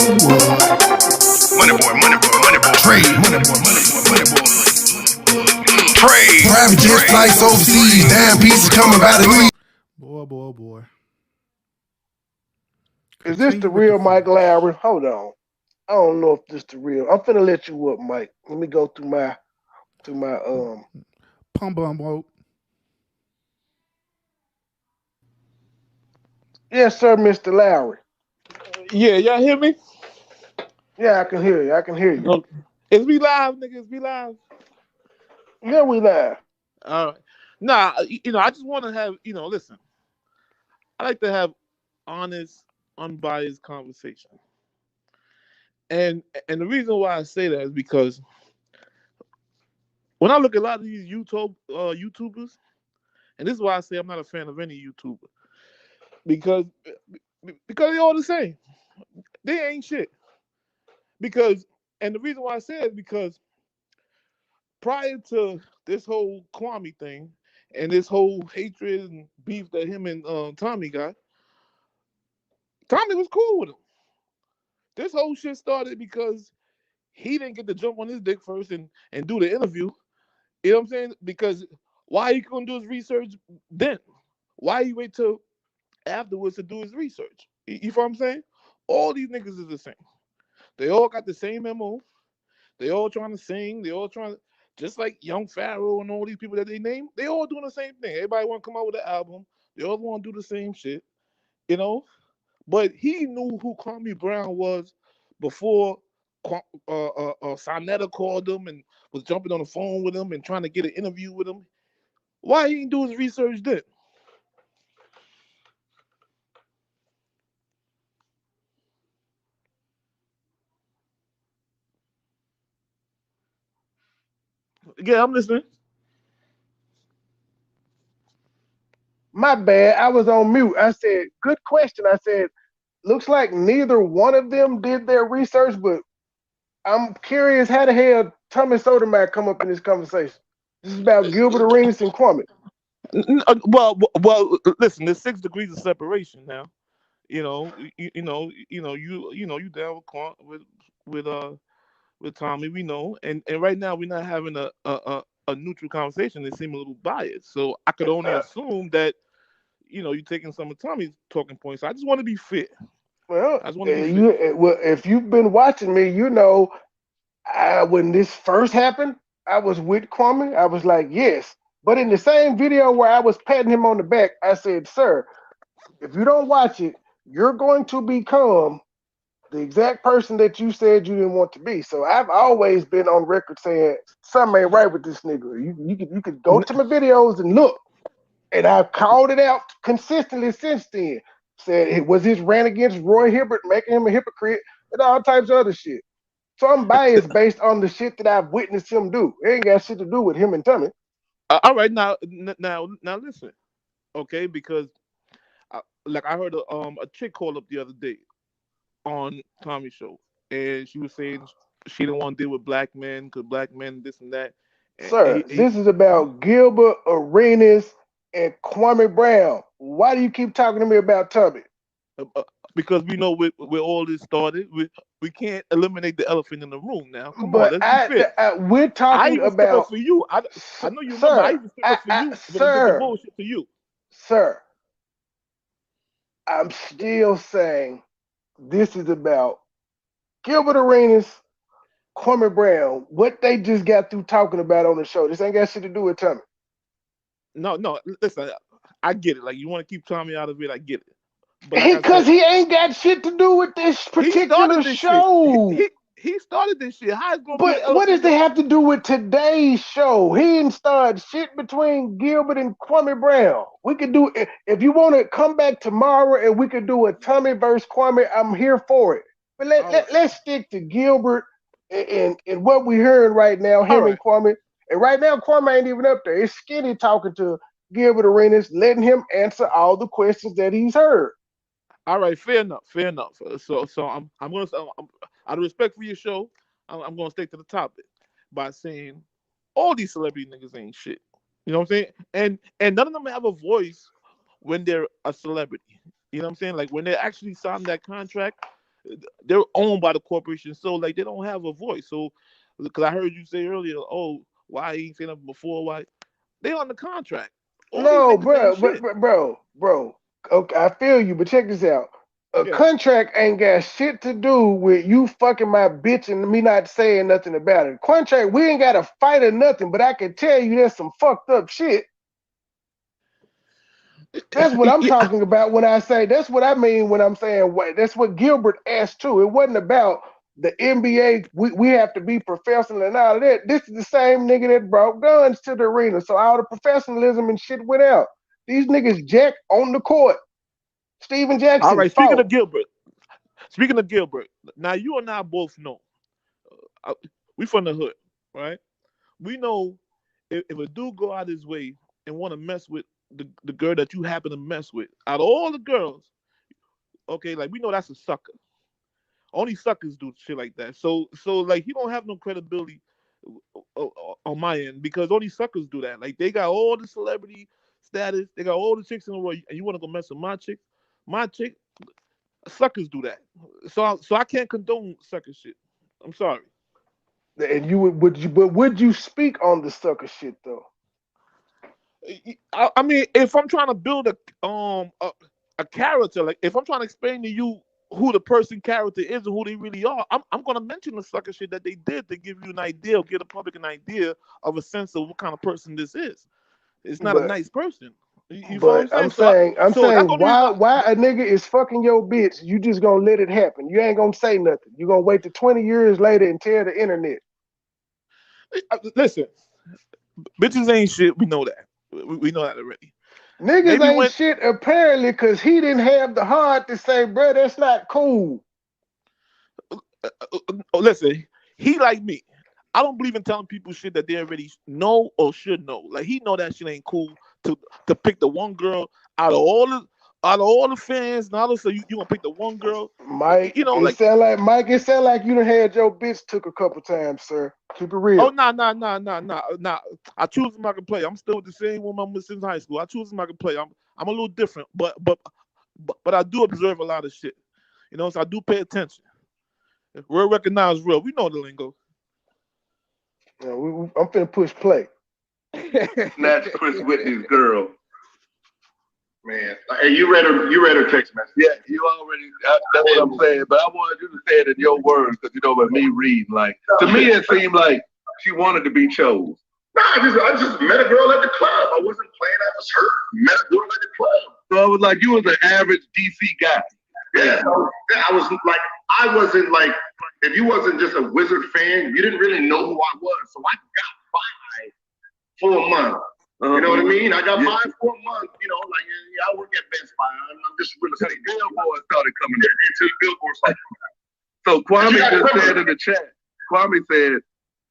MoneyBoy. Trade. MoneyBoy. Trade. Private jet flights overseas. Damn pieces coming by the week. Boy. Is this the real Mike Lowry? Hold on. I don't know if this the real. I'm finna let you up, Mike. Let me go through my Pum bum woke. Yes, sir, Mr. Lowry. Yeah, y'all hear me? Yeah, I can hear you. I can hear you. Okay. Is we live, nigga? Is we live? Yeah, we live. All right. Nah, I just want to have, listen. I like to have honest, unbiased conversation. And the reason why I say that is because when I look at a lot of these YouTubers, and this is why I say I'm not a fan of any YouTuber, because they're all the same. They ain't shit. And the reason why I say it is because prior to this whole Kwame thing and this whole hatred and beef that him and Tommy got, Tommy was cool with him. This whole shit started because he didn't get to jump on his dick first and do the interview. You know what I'm saying? Because why he couldn't do his research then? Why he wait till afterwards to do his research? You feel what I'm saying? All these niggas is the same. They all got the same MO. They all trying to sing. They all trying to, just like Young Pharaoh and all these people that they name, they all doing the same thing. Everybody want to come out with an album. They all want to do the same shit, you know? But he knew who Kwame Brown was before Sonetta called him and was jumping on the phone with him and trying to get an interview with him. Why he didn't do his research then? Yeah, I'm listening. My bad. I was on mute. I said, good question. I said, looks like neither one of them did their research, but I'm curious how the hell Tommy Sotomayor come up in this conversation. This is about Gilbert Arenas and Kwame. Well, listen. There's 6 degrees of separation now. You down with Tommy. We know, and right now we're not having a neutral conversation. They seem a little biased, so I could only assume that you're taking some of Tommy's talking points. I just want to be fair. Well, I just want to be fair. if you've been watching me, you know when this first happened, I was with Kwame. I was like, yes. But in the same video where I was patting him on the back, I said, sir, if you don't watch it, you're going to become the exact person that you said you didn't want to be. So I've always been on record saying something ain't right with this nigga. You could go to my videos and look. And I've called it out consistently since then. Said it was his rant against Roy Hibbert, making him a hypocrite, and all types of other shit. So I'm biased based on the shit that I've witnessed him do. It ain't got shit to do with him and Tommy. All right, now listen, okay? Because I heard a chick call up the other day on Tommy's show, and she was saying she didn't want to deal with black men because black men this and that. Sir, this is about Gilbert Arenas and Kwame Brown. Why do you keep talking to me about Tommy? Because we know where all this started. We can't eliminate the elephant in the room now. Come on, But let's be fair. we're I talking even step up about for you. I know you remember. I sir. even step up for you when I did the bullshit to you. Sir, I'm still saying this is about Gilbert Arenas, Kwame Brown, what they just got through talking about on the show. This ain't got shit to do with Tommy. No, listen, I get it. Like, you want to keep Tommy out of it, I get it. But because he ain't got shit to do with this particular show. He started this shit. How is going But what does they have to do with today's show? He didn't start shit between Gilbert and Kwame Brown. We could do, if you want to come back tomorrow and we could do a Tommy versus Kwame, I'm here for it. But let's stick to Gilbert and what we're hearing right now, him and Kwame. And right now, Kwame ain't even up there. It's Skinny talking to Gilbert Arenas, letting him answer all the questions that he's heard. All right, fair enough. So I'm gonna out of respect for your show, I'm gonna stick to the topic by saying all these celebrity niggas ain't shit. You know what I'm saying? And none of them have a voice when they're a celebrity. You know what I'm saying? Like when they actually sign that contract, they're owned by the corporation, so like they don't have a voice. So, because I heard you say earlier, oh, why he ain't saying nothing before? Why they on the contract? All these No, niggas bro, ain't shit. bro. Okay, I feel you, but check this out. A Yeah. contract ain't got shit to do with you fucking my bitch and me not saying nothing about it. Contract, we ain't got to fight or nothing, but I can tell you there's some fucked up shit. That's what I'm Yeah. talking about when I say, that's what I mean when I'm saying, that's what Gilbert asked too. It wasn't about the NBA, we have to be professional and all of that. This is the same nigga that brought guns to the arena. So all the professionalism and shit went out. These niggas jack on the court. Steven All Jackson right. Speaking fought. of Gilbert, now you and I both know, we from the hood, right? We know if a dude go out his way and want to mess with the girl that you happen to mess with, out of all the girls, okay, like we know that's a sucker. Only suckers do shit like that. So like he don't have no credibility on my end because only suckers do that. Like they got all the celebrity status, they got all the chicks in the world, and you want to go mess with my chick? My chick, suckers do that. So I can't condone sucker shit. I'm sorry. And would you speak on the sucker shit though? I mean, if I'm trying to build a character, like if I'm trying to explain to you who the person character is and who they really are, I'm gonna mention the sucker shit that they did to give you an idea, or give the public an idea of a sense of what kind of person this is. It's not a But nice person. You feel what I'm but saying? I'm So that's the saying only reason. why a nigga is fucking your bitch, you just gonna let it happen. You ain't gonna say nothing. You gonna wait till 20 years later and tell the internet. Listen, bitches ain't shit. We know that. We know that already. Niggas Maybe ain't when shit apparently because he didn't have the heart to say, bro, that's not cool. listen, he like me. I don't believe in telling people shit that they already know or should know. Like he know that shit ain't cool to pick the one girl out of all the fans and all this. So you gonna pick the one girl, Mike, you know, it like sound like it sound like you done had your bitch took a couple times, sir. Keep it oh real. nah. I choose them I can play. I'm still with the same woman I'm with since high school. I choose them I can play. I'm a little different, but I do observe a lot of shit. You know, so I do pay attention. Real recognize real. We know the lingo. You know, I'm finna push play. Snatch Chris Whitney's girl. Man, hey, you read her text message. Yeah, you already. That's what I'm saying. But I wanted you to say it in your words because you know, with me reading, like to me, it seemed like she wanted to be chose. Nah, I just met a girl at the club. I wasn't playing. I was hurt. Met a girl at the club. So it was like you was an average DC guy. Yeah, I was like, I wasn't like, if you wasn't just a Wizard fan, you didn't really know who I was. So I got by for a month. You know what I mean? I got by for a month. You know, like I work at Best Buy. I'm just real estate. Billboard started coming in until Billboard started coming out. So Kwame just said in the chat. Kwame said,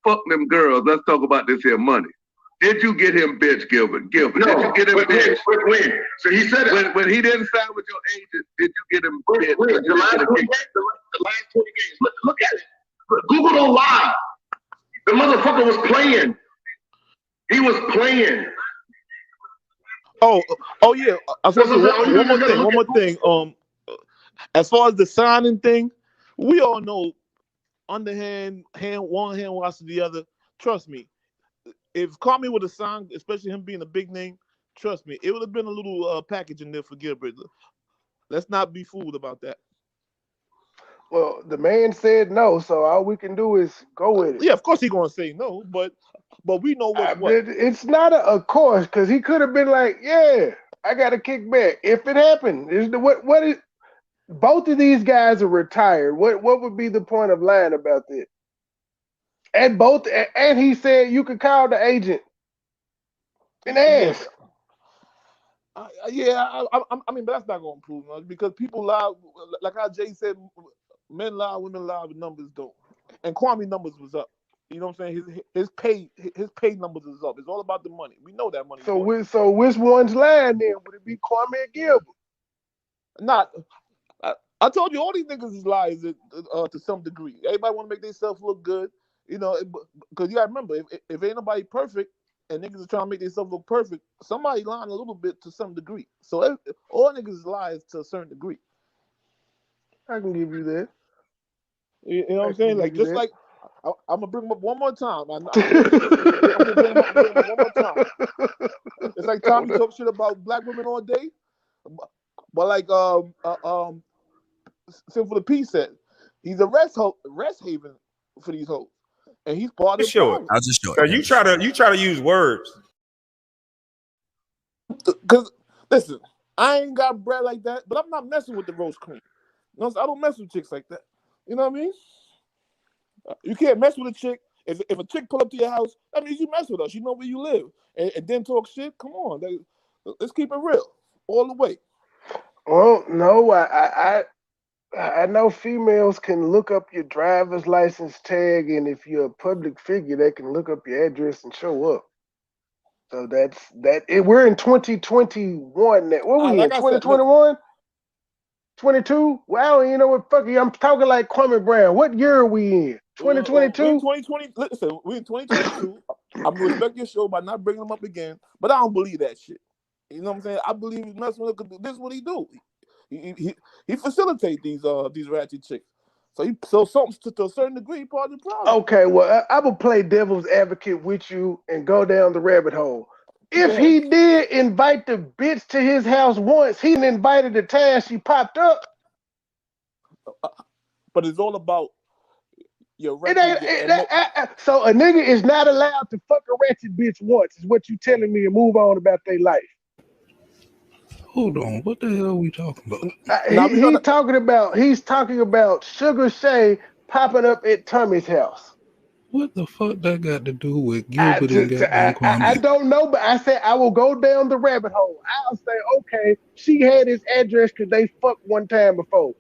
"Fuck them girls. Let's talk about this here money." Did you get him bitch, Gilbert? Gilbert, no, did you get him bitch? When? So he said when he didn't sign with your agent, did you get him bitch? The last 20 games. Look at it. Google don't lie. The motherfucker was playing. He was playing. Oh yeah. One more thing. As far as the signing thing, we all know underhand, one hand washes the other. Trust me. If Kwame would have signed, especially him being a big name, trust me, it would have been a little package in there for Gilbert. Let's not be fooled about that. Well, the man said no, so all we can do is go with it. Yeah, of course he's gonna say no, but we know what's what. It's not a course because he could have been like, yeah, I got to kick back if it happened. What is both of these guys are retired. What would be the point of lying about that? And he said you could call the agent and ask. I mean, but that's not gonna prove much because people lie. Like how Jay said, men lie, women lie, but numbers don't. And Kwame numbers was up. You know what I'm saying? His pay numbers is up. It's all about the money. We know that money. So which one's lying then? Would it be Kwame or Gilbert? Not. I told you all these niggas is lies to some degree. Everybody want to make themselves look good, you know. Because you gotta remember, if ain't nobody perfect and niggas are trying to make themselves look perfect, somebody lying a little bit to some degree. So all niggas is lies to a certain degree. I can give you that. You know what I I'm saying? can Like give you just that. like I'm gonna bring him up one more time. I'm gonna bring him up one more time. It's like Tommy talks shit about black women all day, but like Sin for the Peace said, he's a rest haven for these hoes, and he's part of Just the show it. problem. I'll just show it. Cause you try to use words. Because listen, I ain't got bread like that, but I'm not messing with the roast queen. No, I don't mess with chicks like that. You know what I mean? You can't mess with a chick. If a chick pull up to your house, that means you mess with her. She know where you live, and then talk shit. Come on, let's keep it real all the way. Well, no, I know females can look up your driver's license tag, and if you're a public figure, they can look up your address and show up. So that's that. We're in 2021 now. What we in? Like I said, look, 2021? 22? Wow, you know what? Fuck you. I'm talking like Kwame Brown. What year are we in? we in 2022? 2020. Listen, we in 2022. I'm gonna respect your show by not bringing them up again, but I don't believe that shit. You know what I'm saying? I believe he's messing with her. This is what he do. He facilitate these ratchet chicks. So something to a certain degree part of the problem. Okay, well, I will play devil's advocate with you and go down the rabbit hole. Go If ahead. he did invite the bitch to his house once, he didn't invited the time she popped up. But it's all about your It record. ain't, so a nigga is not allowed to fuck a ratchet bitch once, is what you telling me, and move on about their life. Hold on, what the hell are we talking about? He's talking about Sugar Shay popping up at Tommy's house. What the fuck that got to do with Gilbert and goddamn Kwame? I don't know, but I said I will go down the rabbit hole. I'll say, okay, she had his address because they fucked one time before.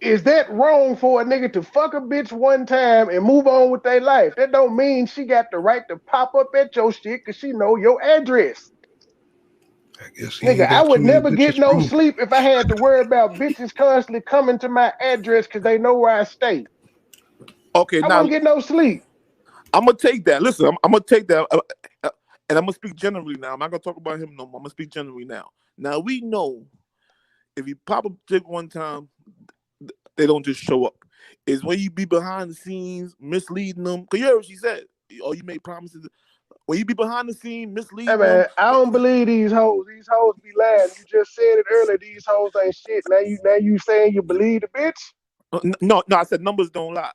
Is that wrong for a nigga to fuck a bitch one time and move on with their life? That don't mean she got the right to pop up at your shit because she know your address. I guess he Nigga, ain't I got too would many never get bitches no proven. sleep if I had to worry about bitches constantly coming to my address because they know where I stay. Okay, I now wouldn't get no sleep. I'm gonna take that. Listen, I'm gonna take that, and I'm gonna speak generally now. I'm not gonna talk about him no more. I'm gonna speak generally now. Now we know if you pop a chick one time, they don't just show up. It's when you be behind the scenes misleading them. Cause you heard what she said. Oh, you make promises. When you be behind the scene misleading Hey them. man, I don't believe these hoes. These hoes be lying. You just said it earlier. These hoes ain't shit. Now you saying you believe the bitch? No, I said numbers don't lie.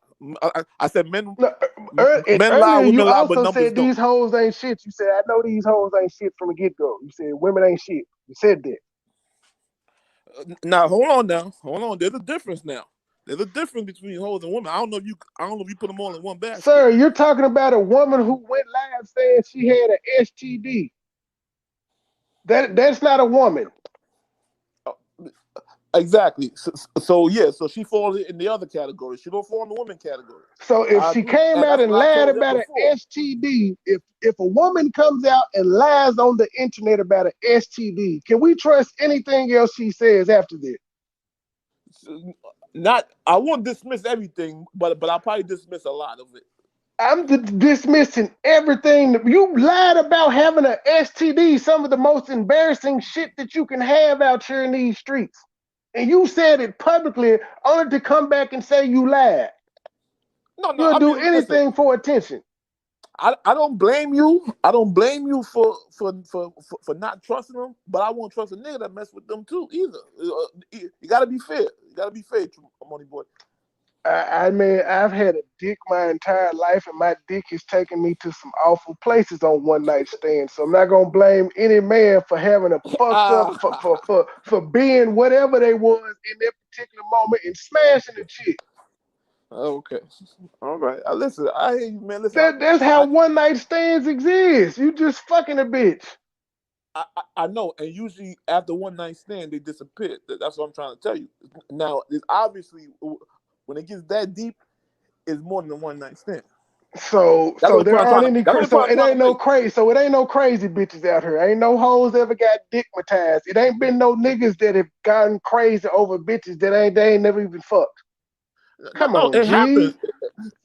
I said men No, men lie, earlier you women lie, but also numbers said don't. these hoes ain't shit. You said I know these hoes ain't shit from the get go. You said women ain't shit. You said that. Now hold on. There's a difference now. There's a difference between hoes and women. I don't know if you put them all in one basket. Sir, you're talking about a woman who went live saying she had an STD. That's not a woman. Exactly. So she falls in the other category. She don't fall in the women category. So if I she agree, came and out that's and what I lied told them about an before. STD, if a woman comes out and lies on the internet about an STD, can we trust anything else she says after this? I won't dismiss everything, but I'll probably dismiss a lot of it. I'm dismissing everything. You lied about having an STD, some of the most embarrassing shit that you can have out here in these streets. And you said it publicly only to come back and say you lied. No, You'll do anything for attention. I don't blame you. I don't blame you for not trusting them, but I won't trust a nigga that mess with them too either. You gotta be fair. You gotta be fair, MoneyBoy. I mean, I've had a dick my entire life, and my dick has taken me to some awful places on one night stands. So I'm not gonna blame any man for having a fucked up for being whatever they was in that particular moment and smashing the chick. Okay, all right. Listen, I hear you, man. Listen, That's how one night stands exist. You just fucking a bitch. I know, and usually after one night stand, they disappear. That's what I'm trying to tell you. Now, it's obviously when it gets that deep, it's more than a one night stand. So there aren't any. So it ain't no crazy. So it ain't no crazy bitches out here. Ain't no hoes ever got dickmatized. It ain't been no niggas that have gotten crazy over bitches that they ain't never even fucked. Come on, it G. happens.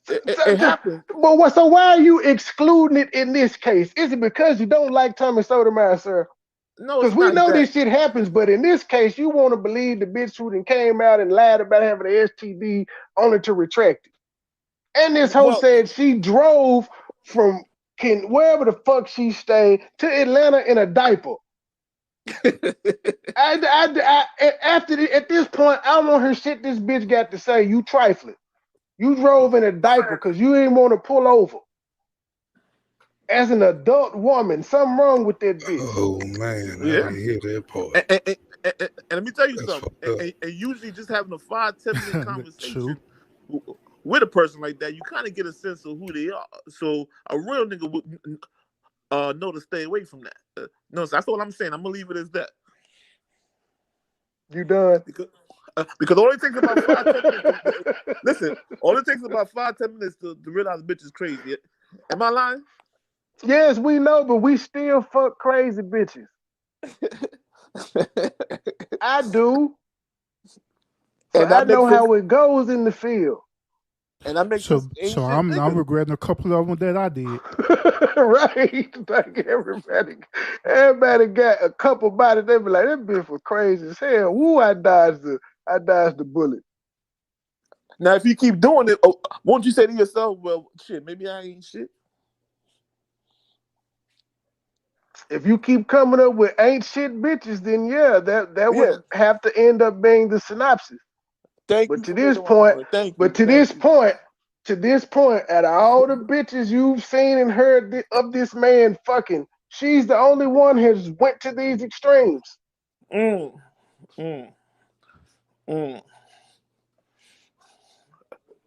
It happens. But so why are you excluding it in this case? Is it because you don't like Tommy Sotomayor, sir? No, because we know this shit happens. But in this case, you want to believe the bitch who then came out and lied about having an STD only to retract it. And this hoe said she drove from wherever the fuck she stayed to Atlanta in a diaper. At this point, I don't want her shit this bitch got to say. You trifling. You drove in a diaper because you didn't want to pull over. As an adult woman, something wrong with that bitch. Oh man, I didn't hear that part. And let me tell you something. And usually just having a 5-10 minute conversation with a person like that, you kind of get a sense of who they are. So a real nigga would know to stay away from that. No, so that's all I'm saying. I'm gonna leave it as that. You done? Because all it takes about 5-10 minutes. Listen, all it takes about 5-10 minutes to realize the bitch is crazy. Am I lying? Yes, we know, but we still fuck crazy bitches. I do. So I know how it goes in the field. And I make so I'm regretting a couple of them that I did. Right. Like everybody got a couple bodies. They be like, that bitch was crazy as hell. Woo, I dodged the bullet. Now if you keep doing it, won't you say to yourself, well, shit, maybe I ain't shit? If you keep coming up with ain't shit bitches, then yeah, that would have to end up being the synopsis. To this point, out of all the bitches you've seen and heard of this man fucking, she's the only one who has went to these extremes.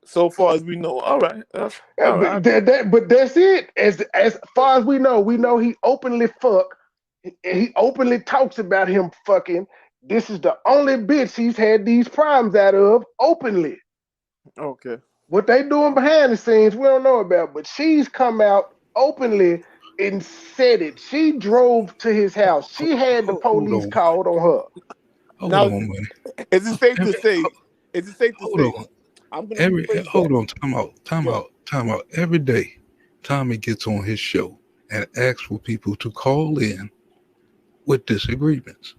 So far as we know, all right. But that's it. As far as we know he openly fuck. He openly talks about him fucking. This is the only bitch he's had these problems out of openly. Okay. What they doing behind the scenes, we don't know about, but she's come out openly and said it. She drove to his house. She had the police called on her. Hold on, man. Is it safe to say? Time out. Every day, Tommy gets on his show and asks for people to call in with disagreements.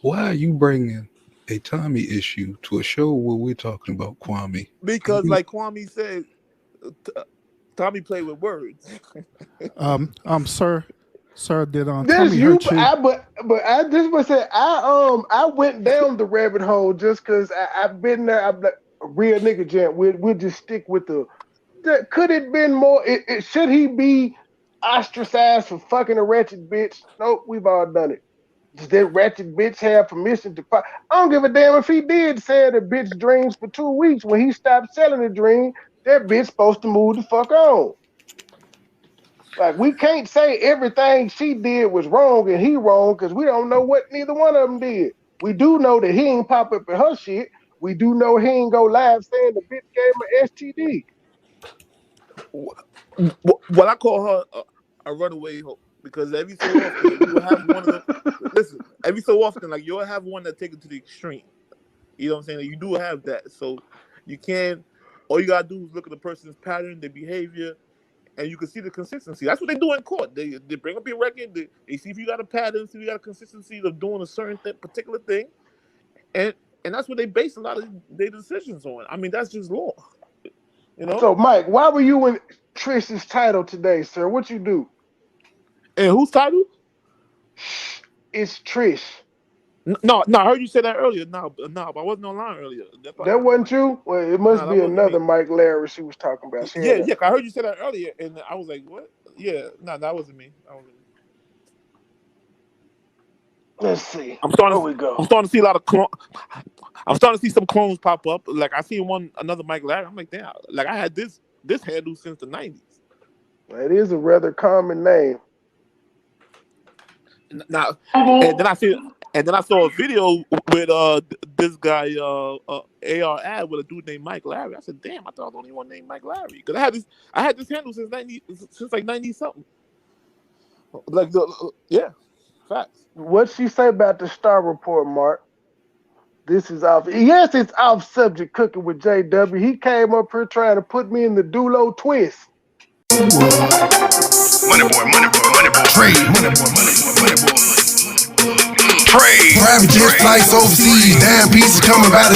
Why are you bringing a Tommy issue to a show where we're talking about Kwame? Because, like Kwame said, Tommy played with words. Sir, did Tommy hurt you? But I just want to say, I went down the rabbit hole just because I've been there. I'm like a real nigga gent. We'll just stick with could it been more? Should he be ostracized for fucking a ratchet bitch? Nope, we've all done it. Does that ratchet bitch have permission to fuck? I don't give a damn if he did sell the bitch dreams for 2 weeks. When he stopped selling the dream, that bitch supposed to move the fuck on. Like, we can't say everything she did was wrong and he wrong because we don't know what neither one of them did. We do know that he ain't pop up in her shit. We do know he ain't go live saying the bitch gave him an STD. Well, I call her a runaway hoe because every so often you'll have one of them. Listen, every so often, like, you'll have one that take it to the extreme. You know what I'm saying? You do have that. So you can't, all you gotta do is look at the person's pattern, their behavior, and you can see the consistency. That's what they do in court. They bring up your record, they see if you got a pattern, see if you got a consistency of doing a certain particular thing. And that's what they base a lot of their decisions on. I mean, that's just law. You know? So, Mike, why were you in Trish's title today, sir? What you do? And whose title? It's Trish. No, I heard you say that earlier. No, I wasn't online earlier. That wasn't you? Well, it must be another Mike Larry she was talking about. Yeah, I heard you say that earlier, and I was like, what? Yeah, no, that wasn't me. Let's see. I'm starting to see a lot of I'm starting to see some clones pop up. Like, I seen another Mike Larry. I'm like, damn. Like, I had this hairdo since the 90s. It is a rather common name. Now, and then I saw a video with this guy AR ad with a dude named Mike Larry. I said, damn, I thought I was the only one named Mike Larry because I had this handle since like 90 something. Like facts. What'd she say about the Star Report, Mark? This is off. Yes, it's off subject. Cooking with JW. He came up here trying to put me in the Dulo twist. MoneyBoy, trade. Trade. Private jet flights overseas, damn pieces coming by the